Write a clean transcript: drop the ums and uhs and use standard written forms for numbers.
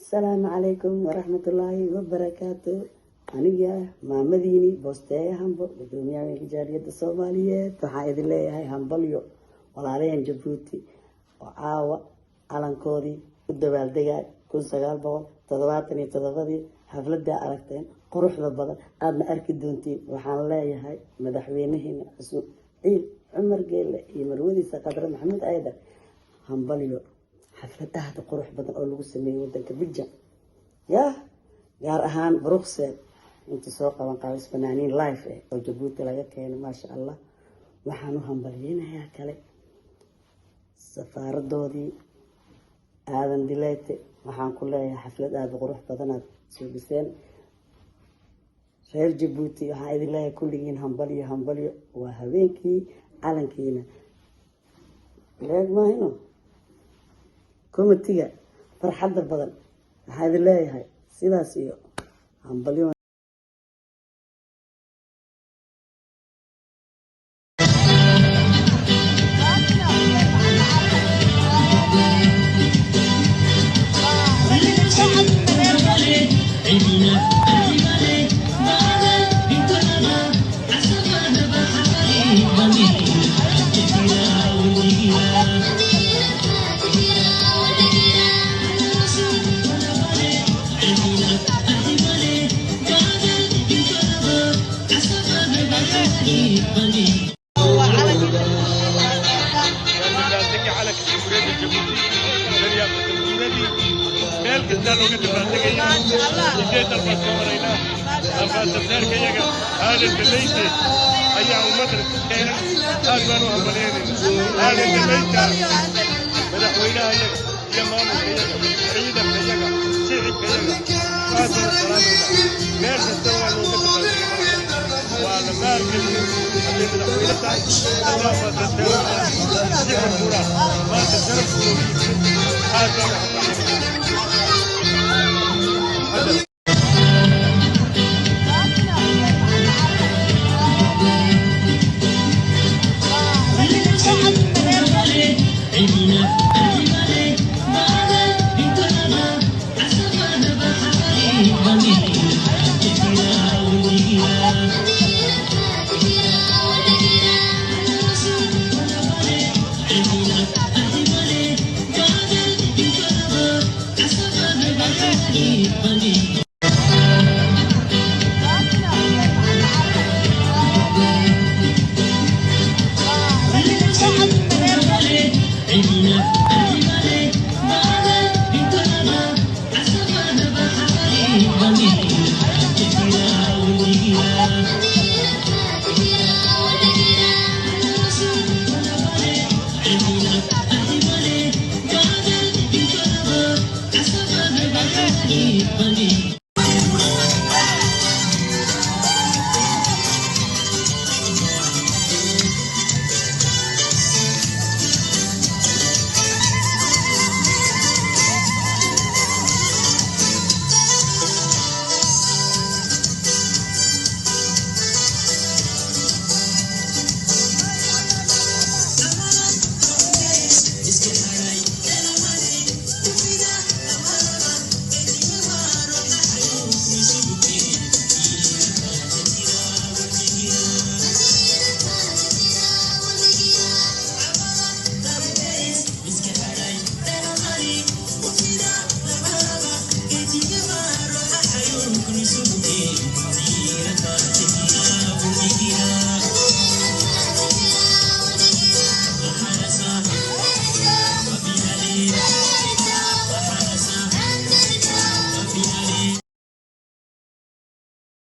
السلام عليكم ورحمة الله وبركاته. أنا مامديني بوستي همبل بدوني عمل جارية الصومالية تحايد الله هاي همبليو ولا عليهم جبوتي وعاوة على كودي الدوال دقاء كل سقال بول تضواتني تضغطي حفلة دا أركتين قروح لبضل أدنا أركد دونتي وحان الله هاي مدحوينهن اسمه عمر قيل يمرودي سقدر محمد أيضا همبليو حفلتها قروح بدل أول وسمي ودنك بجا يا gaar ahaan Bruxelles inta soo qaban qaabis fanaaniin live oo Djibouti laga keenay ma sha Allah waxaan u hambalyeeynayaa kale safaaradoodii aadan dileete waxaan ku leeyahay xaflad aad u qurux badan aad soo dhiseen reer Djibouti waxaan idin leeyahay kulligiin hambalyo waa habeenkii calankiina leeg maahino komitiga farxadda badan waxaan idin leeyahay sidaas iyo hambalyo